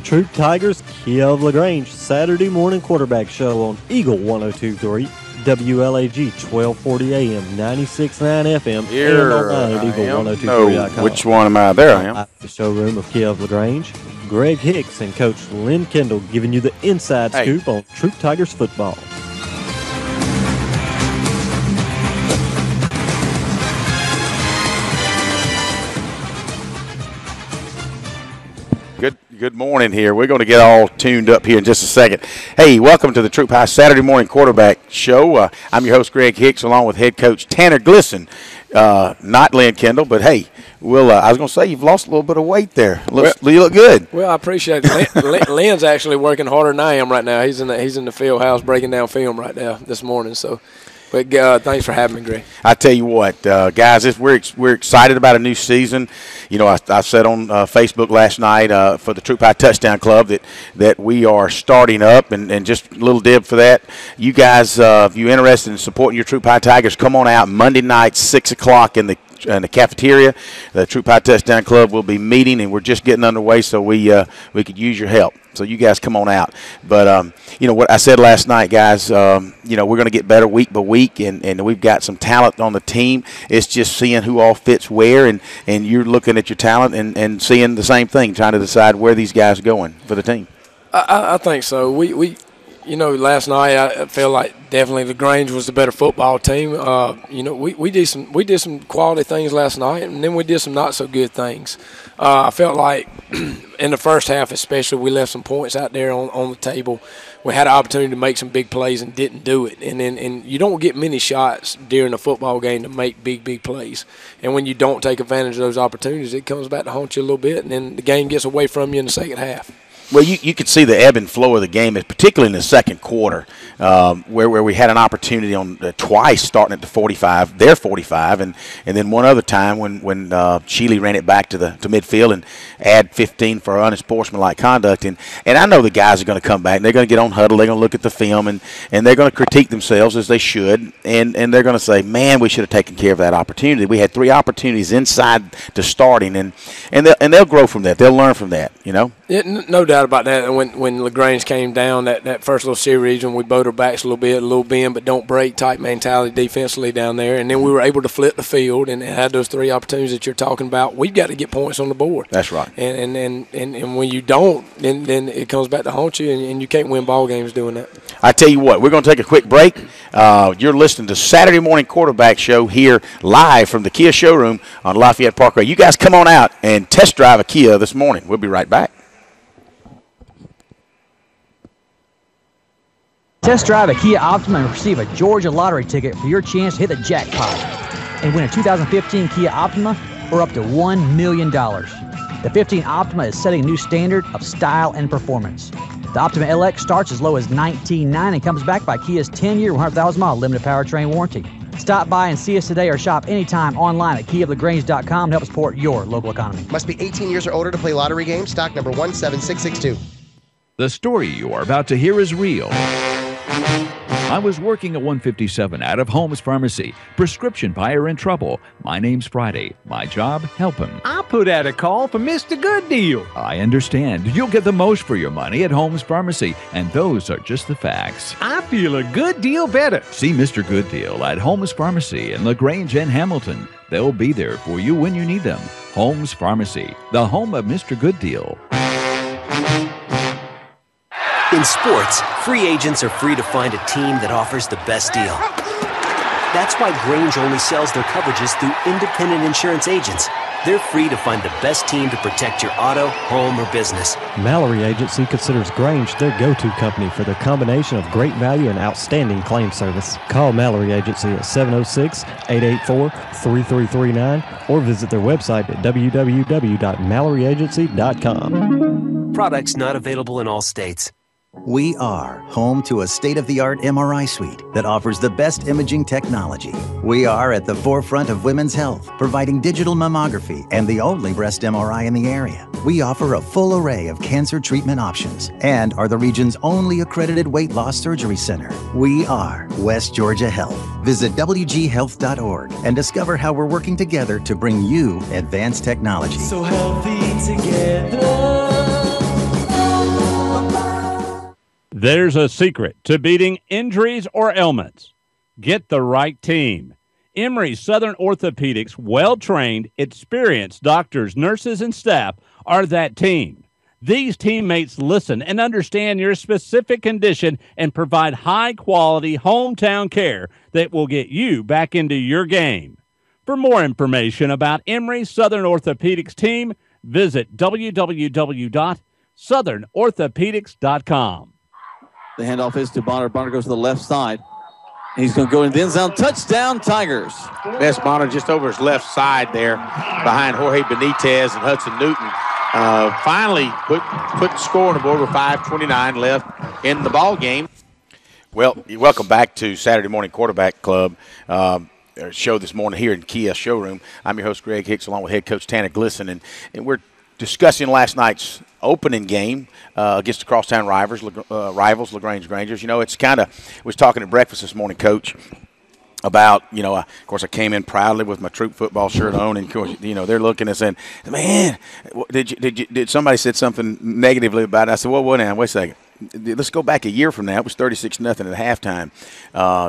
Troup Tigers, Kia of LaGrange, Saturday morning quarterback show on Eagle 102.3, WLAG 1240 AM, 96.9 FM, Here and online at Eagle1023.com. Which one am I? There I am. The showroom of Kia of LaGrange, Greg Hicks and Coach Lynn Kendall giving you the inside scoop on Troup Tigers football. Good morning here. We're going to get all tuned up here in just a second. Hey, welcome to the Troup High Saturday morning quarterback show. I'm your host, Greg Hicks, along with head coach Tanner Glisson. Not Lynn Kendall, but hey, I was going to say you've lost a little bit of weight there. You look good. Well, I appreciate it. Lynn's actually working harder than I am right now. He's in the field house breaking down film right now this morning. So, but thanks for having me, Greg. I tell you what, guys, we're excited about a new season. You know, I said on Facebook last night for the Troup High Touchdown Club that we are starting up, and just a little dib for that. You guys, if you're interested in supporting your Troup High Tigers, come on out Monday night, 6 o'clock in the cafeteria. The Troup High Touchdown Club will be meeting, and we're just getting underway, so we could use your help. So you guys come on out. But, you know, what I said last night, guys, you know, we're going to get better week by week, and we've got some talent on the team. It's just seeing who all fits where, and you're looking at your talent and seeing the same thing, trying to decide where these guys are going for the team. I think so. We you know, last night I felt like definitely LaGrange was the better football team. You know, we did some quality things last night, and then we did some not so good things. I felt like in the first half, especially, we left some points out there on the table. We had an opportunity to make some big plays and didn't do it. And you don't get many shots during a football game to make big plays. And when you don't take advantage of those opportunities, it comes back to haunt you a little bit, and then the game gets away from you in the second half. Well, you could see the ebb and flow of the game, particularly in the second quarter, where we had an opportunity on twice starting at the 45, their 45, and then one other time when Sheely ran it back to midfield and add 15 for unsportsmanlike conduct. And I know the guys are going to come back, and they're going to get on huddle, they're going to look at the film, and they're going to critique themselves as they should, and they're going to say, man, we should have taken care of that opportunity. We had 3 opportunities inside to starting, and they'll grow from that. They'll learn from that, you know? Yeah, no doubt about that. And when LaGrange came down that first little series, and we bowed our backs a little bend, but don't break type mentality defensively down there, and then we were able to flip the field and had those 3 opportunities that you're talking about. We've got to get points on the board. That's right. And when you don't, then it comes back to haunt you, and you can't win ball games doing that. I tell you what, we're going to take a quick break. You're listening to Saturday Morning Quarterback Show here live from the Kia showroom on Lafayette Parkway. You guys come on out and test drive a Kia this morning. We'll be right back. Test drive a Kia Optima and receive a Georgia lottery ticket for your chance to hit the jackpot and win a 2015 Kia Optima for up to $1 million. The 15 Optima is setting a new standard of style and performance. The Optima LX starts as low as $19,900 and comes backed by Kia's 10-year, 100,000-mile limited powertrain warranty. Stop by and see us today or shop anytime online at KiaLaGrange.com to help support your local economy. Must be 18 years or older to play lottery games. Stock number 17662. The story you are about to hear is real. I was working at 157 out of Holmes Pharmacy. Prescription buyer in trouble. My name's Friday. My job, help him. I put out a call for Mr. Good Deal. I understand. You'll get the most for your money at Holmes Pharmacy, and those are just the facts. I feel a good deal better. See Mr. Good Deal at Holmes Pharmacy in LaGrange and Hamilton. They'll be there for you when you need them. Holmes Pharmacy, the home of Mr. Good Deal. In sports, free agents are free to find a team that offers the best deal. That's why Grange only sells their coverages through independent insurance agents. They're free to find the best team to protect your auto, home, or business. Mallory Agency considers Grange their go-to company for their combination of great value and outstanding claim service. Call Mallory Agency at 706-884-3339 or visit their website at www.MalloryAgency.com. Products not available in all states. We are home to a state-of-the-art MRI suite that offers the best imaging technology. We are at the forefront of women's health, providing digital mammography and the only breast MRI in the area. We offer a full array of cancer treatment options and are the region's only accredited weight loss surgery center. We are West Georgia Health. Visit WGHealth.org and discover how we're working together to bring you advanced technology. So healthy together. There's a secret to beating injuries or ailments. Get the right team. Emory Southern Orthopedics' well-trained, experienced doctors, nurses, and staff are that team. These teammates listen and understand your specific condition and provide high-quality hometown care that will get you back into your game. For more information about Emory Southern Orthopedics team, visit www.southernorthopedics.com. The handoff is to Bonner. Bonner goes to the left side. He's going to go in the end zone. Touchdown, Tigers. Best Bonner just over his left side there behind Jorge Benitez and Hudson Newton. Finally put the score on the board with 5:29 left in the ball game. Well, welcome back to Saturday Morning Quarterback Club. Show this morning here in Kia Showroom. I'm your host, Greg Hicks, along with head coach Tanner Glisson, and we're discussing last night's opening game against the crosstown rivals, LaGrange Grangers. You know, it's kind of – was talking at breakfast this morning, Coach, about, you know, of course I came in proudly with my Troup football shirt on, and, of course, you know, they're looking and saying, man, did somebody said something negatively about it? I said, well, wait a second. Let's go back a year from now. It was 36-0 at halftime,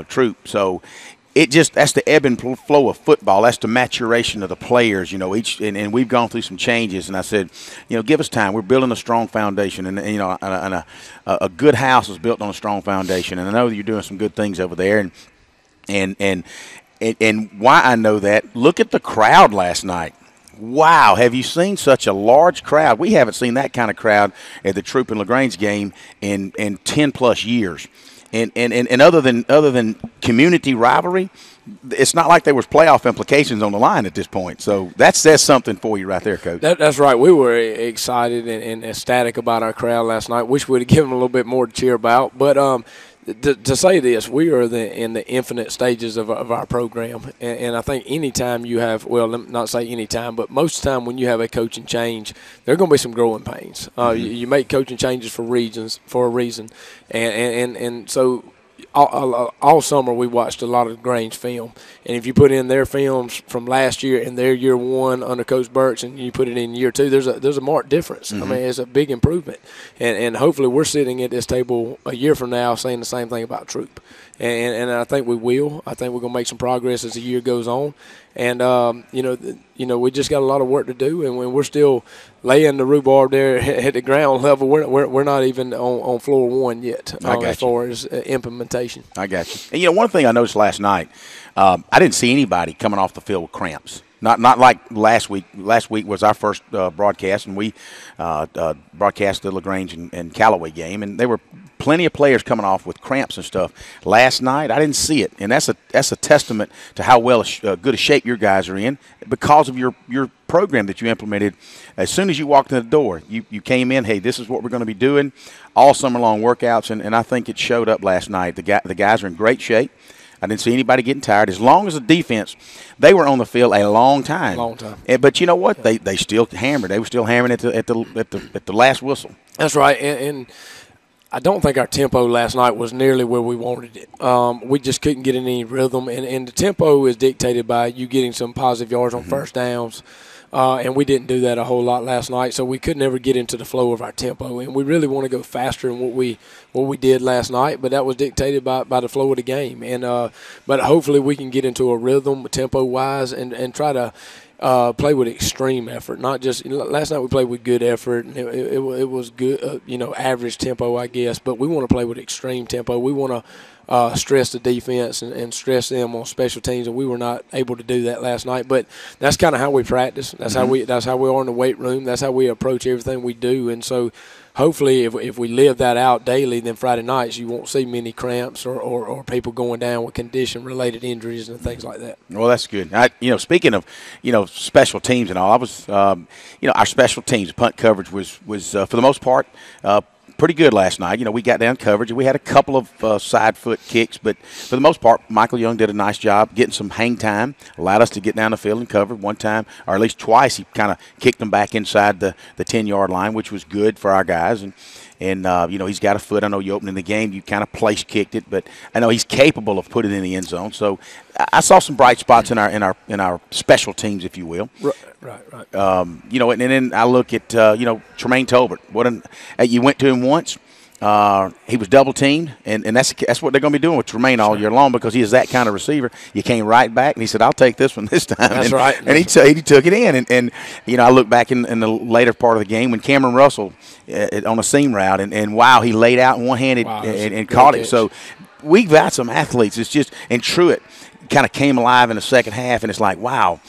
Troup. So – that's the ebb and flow of football. That's the maturation of the players, you know, and we've gone through some changes. And I said, you know, give us time. We're building a strong foundation, and you know, a good house is built on a strong foundation. And I know that you're doing some good things over there. And why I know that, look at the crowd last night. Wow, have you seen such a large crowd? We haven't seen that kind of crowd at the Troup and LaGrange game in 10+ years. And other than community rivalry, it's not like there was playoff implications on the line at this point. So that says something for you right there, Coach. That's right. We were excited and ecstatic about our crowd last night. Wish we'd have given them a little bit more to cheer about. But to say this, we are in the infinite stages of our program. And I think any time you have, well, let me not say any time, but most of the time when you have a coaching change, there are going to be some growing pains. You make coaching changes for a reason. And so all summer we watched a lot of Grange film. And if you put in their films from last year and their year one under Coach Burks and you put it in year two, there's a marked difference. I mean, it's a big improvement. And hopefully we're sitting at this table a year from now saying the same thing about Troup. And I think we will. I think we're going to make some progress as the year goes on. And, you know, we just got a lot of work to do, and when we're still laying the rhubarb there at the ground level, we're not even on floor one yet as far as implementation. I got you. And, you know, one thing I noticed last night, I didn't see anybody coming off the field with cramps. Not like last week. Last week was our first broadcast, and we broadcast the LaGrange and Callaway game, and there were plenty of players coming off with cramps and stuff. Last night, I didn't see it, and that's a testament to how good a shape your guys are in because of your program that you implemented. As soon as you walked in the door, you came in, hey, this is what we're going to be doing, all summer long workouts, and I think it showed up last night. The guys are in great shape. I didn't see anybody getting tired. As long as the defense, they were on the field a long time. But you know what? They still hammered. They were still hammering at the last whistle. That's right. And I don't think our tempo last night was nearly where we wanted it. We just couldn't get in any rhythm. And the tempo is dictated by you getting some positive yards on first downs. And we didn't do that a whole lot last night, so we could never get into the flow of our tempo. And we really want to go faster than what we did last night, but that was dictated by the flow of the game. And but hopefully we can get into a rhythm tempo-wise and try to play with extreme effort. Not just last night we played with good effort, and it was good, average tempo, I guess. But we want to play with extreme tempo. We want to stress the defense and stress them on special teams, and we were not able to do that last night. But that's kind of how we practice. That's how we are in the weight room. That's how we approach everything we do. And so hopefully if we live that out daily, then Friday nights you won't see many cramps or people going down with condition-related injuries and things like that. Well, that's good. Speaking of, special teams and all, I was, our special teams, punt coverage was for the most part, pretty good last night. We got down coverage, and we had a couple of side foot kicks, but for the most part, Michael Young did a nice job getting some hang time, allowed us to get down the field and cover one time, or at least twice. He kind of kicked them back inside the 10-yard line, which was good for our guys. And he's got a foot. I know you opened in the game, you kind of place kicked it, but I know he's capable of putting it in the end zone. So I saw some bright spots in our special teams, if you will. Right. And then I look at Tremaine Tolbert. You went to him once. He was double teamed, and that's what they're going to be doing with Tremaine all year long because he is that kind of receiver. You came right back, and he said, "I'll take this one this time." That's right. And he took it in, and I look back in the later part of the game when Cameron Russell on a seam route, and wow, he laid out one-handed and caught it. So we've got some athletes. It's just and Truett kind of came alive in the second half, and it's like, wow,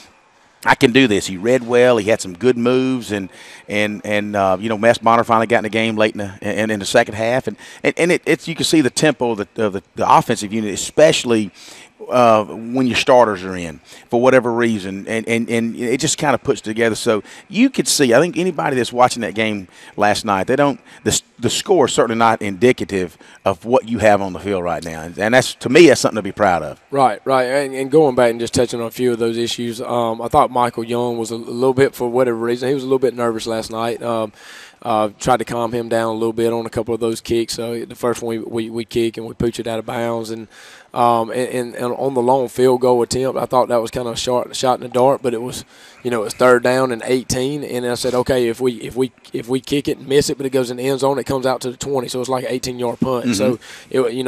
I can do this. He read well. He had some good moves, and Mess Bonner finally got in the game late in the second half, and it's you can see the tempo of the offensive unit, especially when your starters are in for whatever reason, and it just kind of puts together. So you could see, I think anybody that's watching that game last night, the score is certainly not indicative of what you have on the field right now, and that's, to me, that's something to be proud of. Right. And going back and just touching on a few of those issues, I thought Michael Young was a little bit, for whatever reason, he was a little bit nervous last night. Tried to calm him down a little bit on a couple of those kicks. So the first one we kick and we pooch it out of bounds, and on the long field goal attempt, I thought that was kind of a shot in the dark, but it was, it was 3rd down and 18, and I said, okay, if we kick it and miss it, but it goes in the end zone, it comes out to the 20, so it's like an 18-yard punt. Mm-hmm. So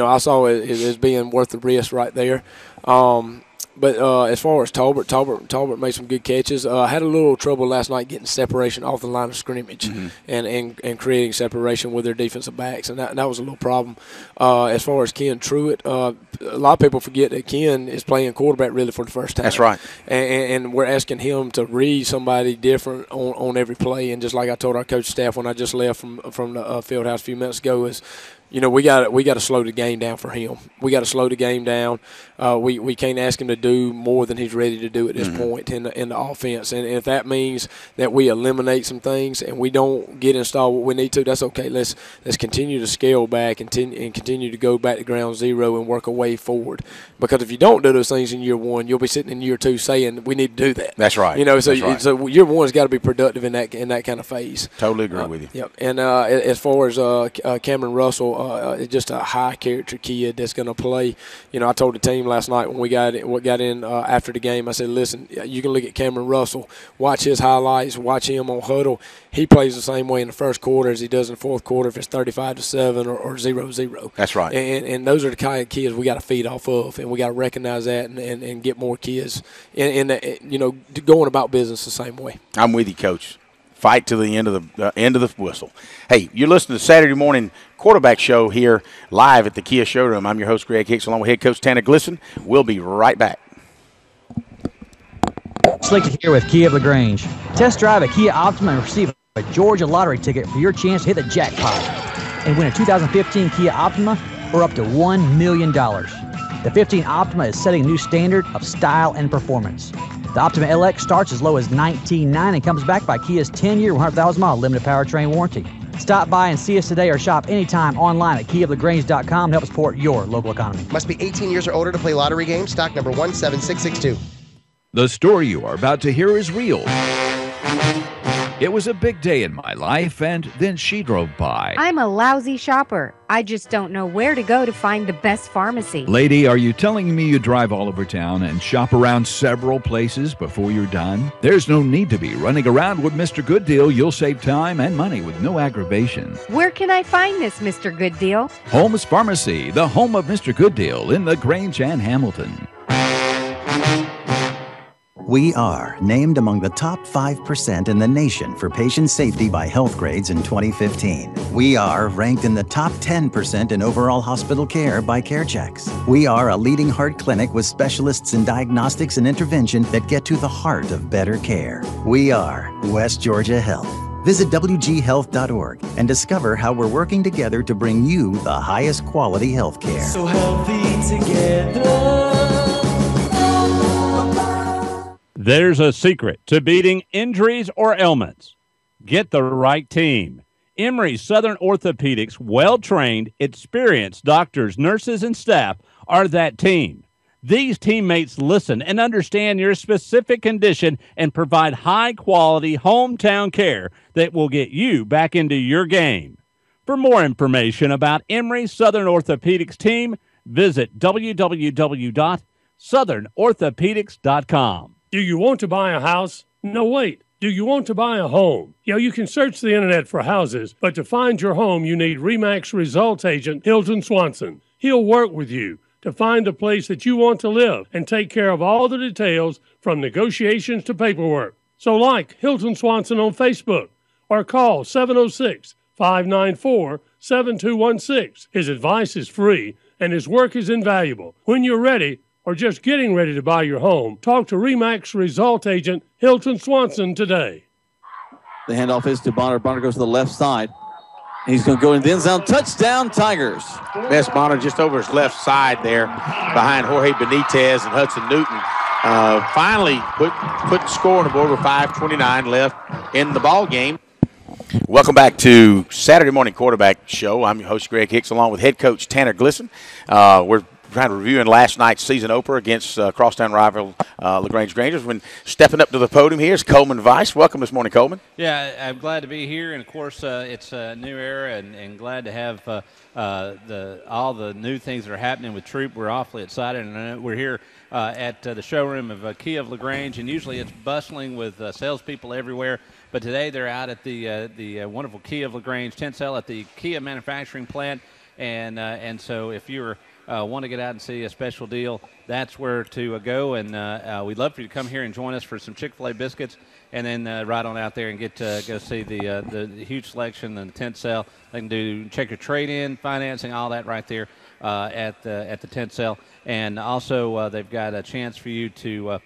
I saw it as being worth the risk right there. But as far as Talbot made some good catches. Had a little trouble last night getting separation off the line of scrimmage, mm-hmm. and creating separation with their defensive backs, and that was a little problem. As far as Ken Truett, a lot of people forget that Ken is playing quarterback really for the first time. That's right. And we're asking him to read somebody different on every play. And just like I told our coach staff when I just left from the field house a few minutes ago is, we got to slow the game down for him. We got to slow the game down. We can't ask him to do more than he's ready to do at this mm-hmm. point in the offense. And if that means that we eliminate some things and we don't get installed what we need to, that's okay. Let's continue to scale back and continue to go back to ground zero and work our way forward. Because if you don't do those things in year one, you'll be sitting in year two saying we need to do that. That's right. So year one's got to be productive in that kind of phase. Totally agree with you. Yep. And as far as Cameron Russell. Just a high character kid that's going to play. I told the team last night when we got in after the game, I said, listen, you can look at Cameron Russell, watch his highlights, watch him on huddle. He plays the same way in the first quarter as he does in the fourth quarter if it's 35-7 or 0-0. That's right. And those are the kind of kids we got to feed off of, and we got to recognize that and get more kids going about business the same way. I'm with you, Coach. Fight to the end of the whistle. Hey, you're listening to Saturday Morning Quarterback Show here live at the Kia Showroom. I'm your host, Greg Hicks, along with head coach Tanner Glisson. We'll be right back. Slick here with Kia of LaGrange. Test drive a Kia Optima and receive a Georgia lottery ticket for your chance to hit the jackpot and win a 2015 Kia Optima or up to $1 million. The 15 Optima is setting a new standard of style and performance. The Optima LX starts as low as $19,900 and comes backed by Kia's 10-year, 100,000-mile limited powertrain warranty. Stop by and see us today or shop anytime online at KiaofLaGrange.com to help support your local economy. Must be 18 years or older to play lottery games. Stock number 17662. The story you are about to hear is real. It was a big day in my life, and then she drove by. I'm a lousy shopper. I just don't know where to go to find the best pharmacy. Lady, are you telling me you drive all over town and shop around several places before you're done? There's no need to be running around with Mr. Good Deal. You'll save time and money with no aggravation. Where can I find this Mr. Good Deal? Holmes Pharmacy, the home of Mr. Good Deal in LaGrange and Hamilton. We are named among the top 5% in the nation for patient safety by Health Grades in 2015. We are ranked in the top 10% in overall hospital care by CareChecks. We are a leading heart clinic with specialists in diagnostics and intervention that get to the heart of better care. We are West Georgia Health. Visit wghealth.org and discover how we're working together to bring you the highest quality health care. So healthy together. There's a secret to beating injuries or ailments. Get the right team. Emory Southern Orthopedics' well-trained, experienced doctors, nurses, and staff are that team. These teammates listen and understand your specific condition and provide high-quality hometown care that will get you back into your game. For more information about Emory Southern Orthopedics team, visit www.southernorthopedics.com. Do you want to buy a house? No, wait. Do you want to buy a home? You can search the internet for houses, but to find your home, you need RE/MAX results agent Hilton Swanson. He'll work with you to find a place that you want to live and take care of all the details from negotiations to paperwork. So like Hilton Swanson on Facebook or call 706-594-7216. His advice is free and his work is invaluable. When you're ready, or just getting ready to buy your home, talk to RE/MAX result agent Hilton Swanson today. The handoff is to Bonner. Bonner goes to the left side. He's going to go in the end zone. Touchdown, Tigers. Bess Bonner just over his left side there behind Jorge Benitez and Hudson Newton. Finally put the score on the board with 5:29 left in the ball game. Welcome back to Saturday Morning Quarterback Show. I'm your host, Greg Hicks, along with head coach Tanner Glisson. We're trying to reviewing last night's season opener against crosstown rival LaGrange Rangers. When stepping up to the podium here is Coleman Vice. Welcome this morning, Coleman. Yeah, I'm glad to be here, and of course it's a new era, and glad to have all the new things that are happening with Troup. We're awfully excited, and we're here at the showroom of Kia of LaGrange, and usually it's bustling with salespeople everywhere. But today they're out at the wonderful Kia of LaGrange tent sale at the Kia manufacturing plant, and so if you're want to get out and see a special deal, that's where to go. And we'd love for you to come here and join us for some Chick-fil-A biscuits, and then ride on out there and get to go see the huge selection and the tent sale. They can check your trade-in, financing, all that right there at the tent sale. And also they've got a chance for you to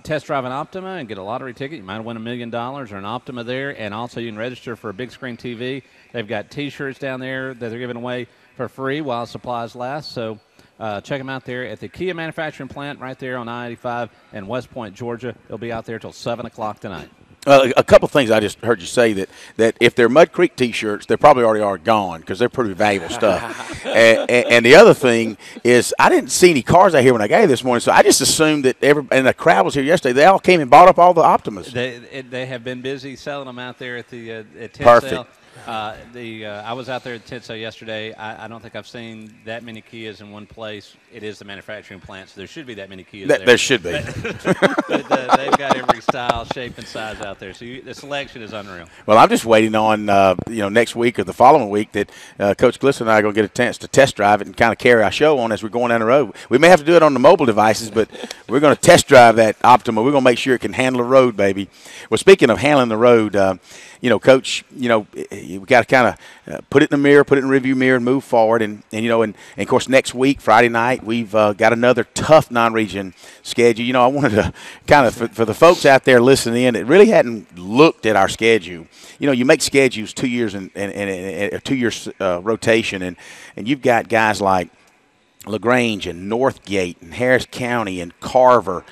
test drive an Optima and get a lottery ticket. You might win $1 million or an Optima there. And also you can register for a big screen TV. They've got T-shirts down there that they're giving away for free while supplies last. So check them out there at the Kia manufacturing plant right there on I-85 in West Point, Georgia. They'll be out there till 7 o'clock tonight. A couple things I just heard you say that if they're Mud Creek T-shirts, they probably already are gone because they're pretty valuable stuff. and the other thing is I didn't see any cars out here when I got here this morning, so I just assumed that and the crowd was here yesterday. They all came and bought up all the Optimas. They have been busy selling them out there at the tent Perfect. sale. I was out there at the tent sale yesterday. I don't think I've seen that many Kias in one place. It is the manufacturing plant, so there should be that many Kias there. There should be. But they've got every style, shape, and size out there. So the selection is unreal. Well, I'm just waiting on next week or the following week that Coach Glisson and I are going to get a chance to test drive it and kind of carry our show on as we're going down the road. We may have to do it on the mobile devices, but we're going to test drive that Optima. We're going to make sure it can handle the road, baby. Well, speaking of handling the road, Coach, we got to kind of put it in the mirror, put it in the review mirror, and move forward. And of course, next week, Friday night, we've got another tough non-region schedule. I wanted to kind of, for the folks out there listening in that really hadn't looked at our schedule. You make schedules 2 years and 2 years rotation, and you've got guys like LaGrange and Northgate and Harris County and Carver,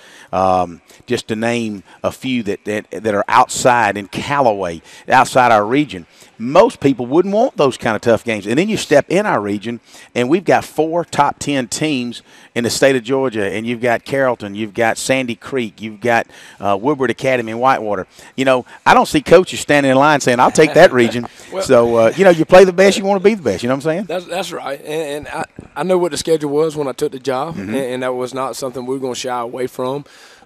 just to name a few that are outside, in Callaway, outside our region. Most people wouldn't want those kind of tough games. And then you step in our region, and we've got 4 top 10 teams in the state of Georgia, and you've got Carrollton, you've got Sandy Creek, you've got Woodward Academy and Whitewater. I don't see coaches standing in line saying, I'll take that region. Well, so, you play the best, you want to be the best. You know what I'm saying? That's right. And I know what the schedule was when I took the job, and that was not something we were going to shy away from.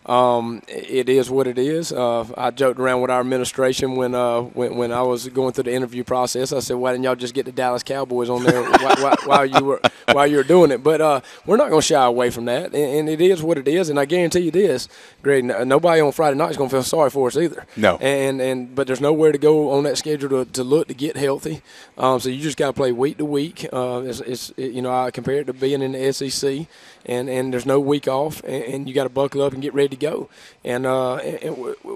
It is what it is. I joked around with our administration when I was going through the interview process. I said, "Why didn't y'all just get the Dallas Cowboys on there while you were doing it?" But we're not going to shy away from that, and it is what it is. And I guarantee you this, Greg, nobody on Friday night is going to feel sorry for us either. No. But there's nowhere to go on that schedule to look to get healthy. So you just got to play week to week. I compare it to being in the SEC. And there's no week off, and you got to buckle up and get ready to go. And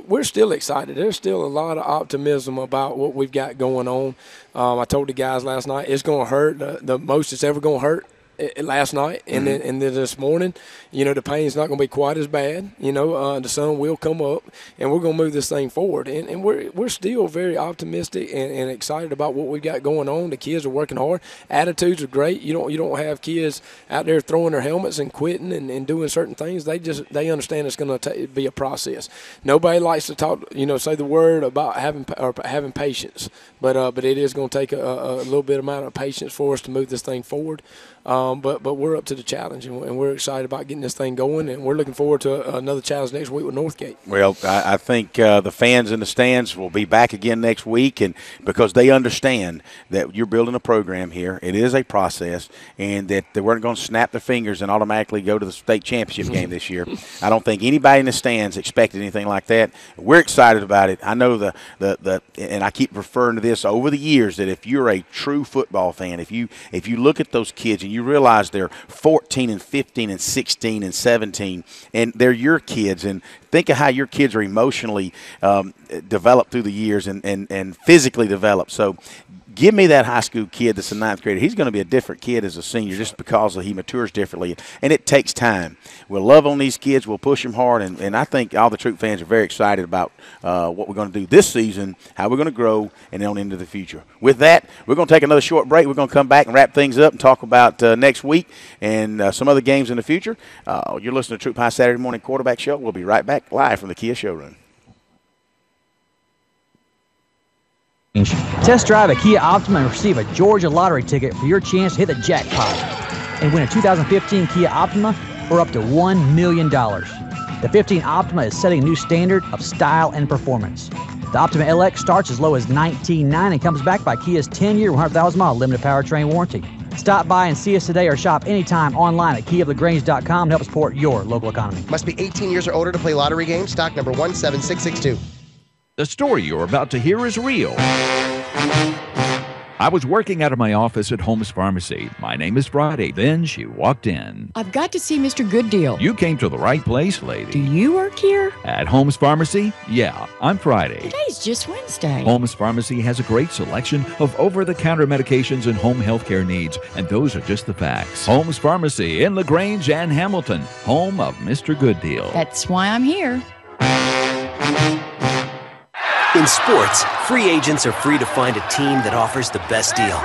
we're still excited. There's still a lot of optimism about what we've got going on. I told the guys last night it's going to hurt the most it's ever going to hurt. Last night and then this morning, the pain's not going to be quite as bad. The sun will come up, and we're going to move this thing forward. And we're still very optimistic and excited about what we've got going on. The kids are working hard. Attitudes are great. You don't have kids out there throwing their helmets and quitting and doing certain things. They understand it's going to be a process. Nobody likes to talk, say the word about having patience, but it is going to take a little bit amount of patience for us to move this thing forward. But we're up to the challenge, and we're excited about getting this thing going, and we're looking forward to another challenge next week with Northgate. Well, I think the fans in the stands will be back again next week, and because they understand that you're building a program here, it is a process, and that they weren't going to snap their fingers and automatically go to the state championship game this year. I don't think anybody in the stands expected anything like that. We're excited about it. I know and I keep referring to this over the years, that if you're a true football fan, if you look at those kids and you realize they're 14 and 15 and 16 and 17, and they're your kids, and think of how your kids are emotionally developed through the years and physically developed. So give me that high school kid that's a ninth grader. He's going to be a different kid as a senior just because he matures differently, and it takes time. We'll love on these kids. We'll push them hard, and I think all the Troup fans are very excited about what we're going to do this season, how we're going to grow, and on into the future. With that, we're going to take another short break. We're going to come back and wrap things up and talk about next week and some other games in the future. You're listening to Troup High Saturday Morning Quarterback Show. We'll be right back live from the Kia showroom. Test drive a Kia Optima and receive a Georgia lottery ticket for your chance to hit the jackpot and win a 2015 Kia Optima or up to $1 million. The 15 Optima is setting a new standard of style and performance. The Optima LX starts as low as $19,900 and comes backed by Kia's 10-year, 100,000-mile limited powertrain warranty. Stop by and see us today or shop anytime online at KiaofLaGrange.com to help support your local economy. Must be 18 years or older to play lottery games. Stock number 17662. The story you're about to hear is real. I was working out of my office at Holmes Pharmacy. My name is Friday. Then she walked in. I've got to see Mr. Gooddeal. You came to the right place, lady. Do you work here? At Holmes Pharmacy? Yeah, I'm Friday. Today's just Wednesday. Holmes Pharmacy has a great selection of over-the-counter medications and home health care needs, and those are just the facts. Holmes Pharmacy in LaGrange and Hamilton, home of Mr. Gooddeal. That's why I'm here. In sports, free agents are free to find a team that offers the best deal.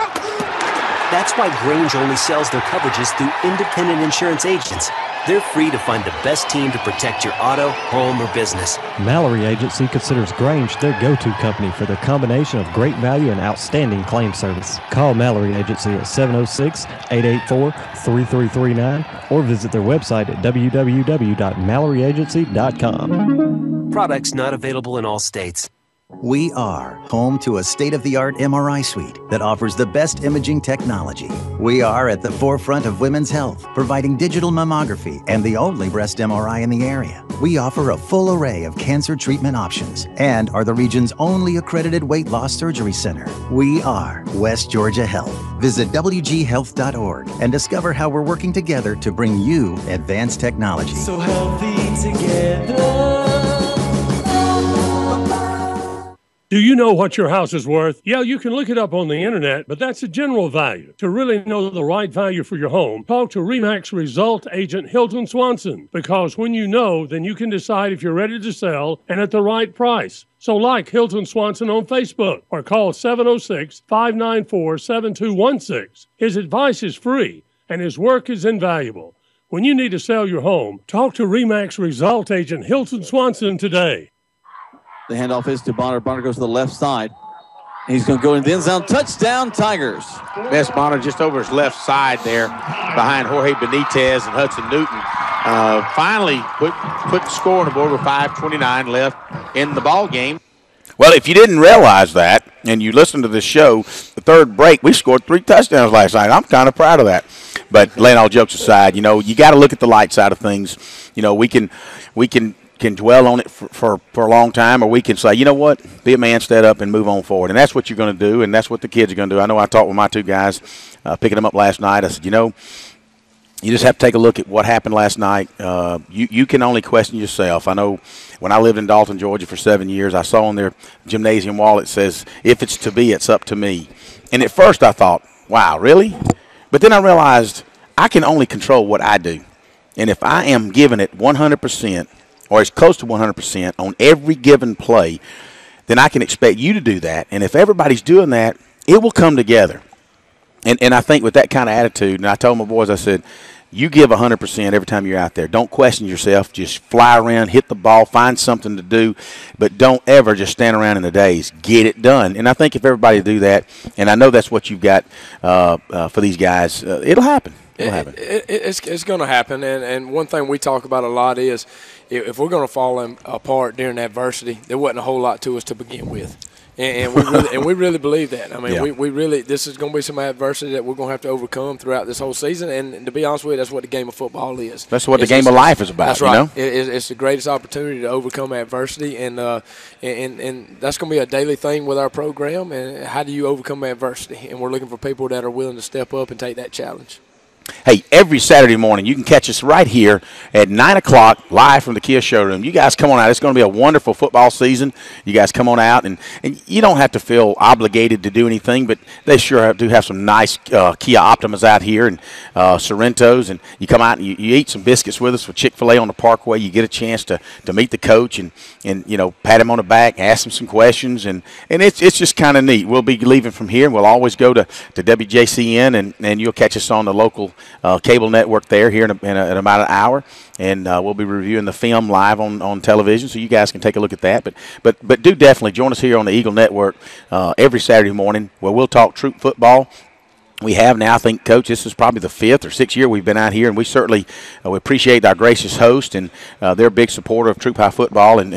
That's why Grange only sells their coverages through independent insurance agents. They're free to find the best team to protect your auto, home, or business. Mallory Agency considers Grange their go-to company for their combination of great value and outstanding claim service. Call Mallory Agency at 706-884-3339 or visit their website at www.MalloryAgency.com. Products not available in all states. We are home to a state-of-the-art MRI suite that offers the best imaging technology. We are at the forefront of women's health, providing digital mammography and the only breast MRI in the area. We offer a full array of cancer treatment options and are the region's only accredited weight loss surgery center. We are West Georgia Health. Visit WGHealth.org and discover how we're working together to bring you advanced technology. So healthy together. Do you know what your house is worth? Yeah, you can look it up on the internet, but that's a general value. To really know the right value for your home, talk to RE/MAX Result Agent Hilton Swanson, because when you know, then you can decide if you're ready to sell and at the right price. So like Hilton Swanson on Facebook or call 706-594-7216. His advice is free and his work is invaluable. When you need to sell your home, talk to RE/MAX Result Agent Hilton Swanson today. The handoff is to Bonner. Bonner goes to the left side. He's going to go in the end zone. Touchdown, Tigers. Bess Bonner just over his left side there behind Jorge Benitez and Hudson Newton. Finally put the score on the board with 5:29 left in the ball game. Well, if you didn't realize that and you listened to the show, the third break, we scored 3 touchdowns last night. I'm kind of proud of that. But laying all jokes aside, you got to look at the light side of things. We can dwell on it for a long time, or we can say, you know what, be a man, stand up, and move on forward. And that's what you're going to do, and that's what the kids are going to do. I know I talked with my 2 guys, picking them up last night. I said, you just have to take a look at what happened last night. You can only question yourself. I know when I lived in Dalton, Georgia for 7 years, I saw on their gymnasium wall it says, if it's to be, it's up to me. And at first I thought, wow, really? But then I realized I can only control what I do. And if I am giving it 100%, or as close to 100% on every given play, then I can expect you to do that. And if everybody's doing that, it will come together. And I think with that kind of attitude, and I told my boys, I said, you give 100% every time you're out there. Don't question yourself. Just fly around, hit the ball, find something to do, but don't ever just stand around in the days. Get it done. And I think if everybody do that, and I know that's what you've got for these guys, it'll happen. It'll happen. It's going to happen, and one thing we talk about a lot is if we're going to fall apart during adversity, there wasn't a whole lot to us to begin with. And we really believe that. I mean, we really, this is going to be some adversity that we're going to have to overcome throughout this whole season. And to be honest with you, that's what the game of football is. That's what the game of life is about. That's right. You know? It's the greatest opportunity to overcome adversity, and that's going to be a daily thing with our program. And how do you overcome adversity? And we're looking for people that are willing to step up and take that challenge. Hey, every Saturday morning, you can catch us right here at 9 o'clock live from the Kia showroom. You guys come on out. It's going to be a wonderful football season. You guys come on out, and you don't have to feel obligated to do anything, but they sure do have some nice Kia Optimas out here and Sorrentos. And you come out and you eat some biscuits with us with Chick-fil-A on the Parkway. You get a chance to meet the coach and pat him on the back, ask him some questions, and it's just kind of neat. We'll be leaving from here, and we'll always go to WJCN, and you'll catch us on the local cable network there here in about an hour, and we'll be reviewing the film live on television, so you guys can take a look at that. But do definitely join us here on the Eagle Network every Saturday morning, where we'll talk Troup football. We have now, I think, Coach, this is probably the 5th or 6th year we've been out here, and we certainly we appreciate our gracious host, and they're a big supporter of Troup High football, and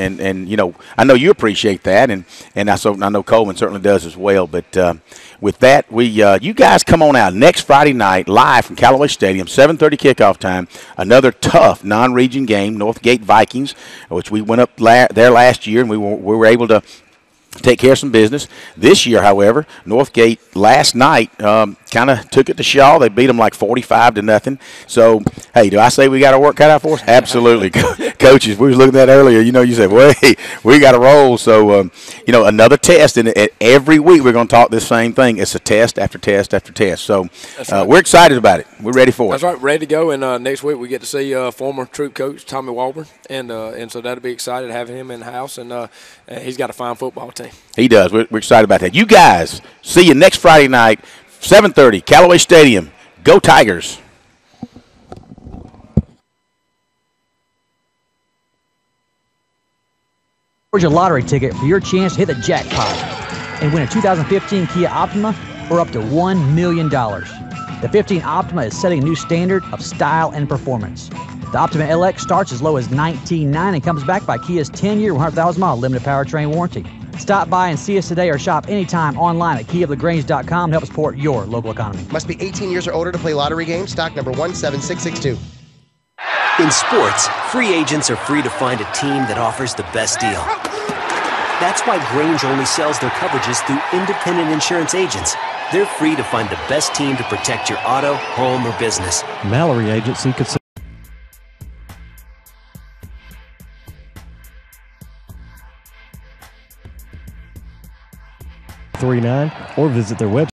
I know you appreciate that, and I know Coleman certainly does as well. But with that, you guys come on out next Friday night live from Callaway Stadium, 7:30 kickoff time. Another tough non-region game, Northgate Vikings, which we went up there last year, and we were able to take care of some business. This year, however, Northgate last night kind of took it to Shaw. They beat them like 45-0. So, hey, do I say we got our work cut out for us? Absolutely. Coaches, we was looking at that earlier. You said, wait, we got to roll. So, another test. And every week we're going to talk this same thing. It's a test after test after test. So, right. We're excited about it. We're ready for it. That's right. Ready to go. And next week we get to see former Troup coach Tommy Walburn. And so that'll be excited to have him in the house. And he's got a fine football team. He does. We're excited about that. You guys, see you next Friday night, 7:30, Callaway Stadium. Go Tigers. Georgia lottery ticket for your chance to hit the jackpot and win a 2015 Kia Optima or up to $1 million. The 15 Optima is setting a new standard of style and performance. The Optima LX starts as low as $19,900 and comes backed by Kia's 10-year, 100,000-mile limited powertrain warranty. Stop by and see us today or shop anytime online at KiaLaGrange.com to help support your local economy. Must be 18 years or older to play lottery games. Stock number 17662. In sports, free agents are free to find a team that offers the best deal. That's why Grange only sells their coverages through independent insurance agents. They're free to find the best team to protect your auto, home, or business. Mallory Agency could 39 or visit their website.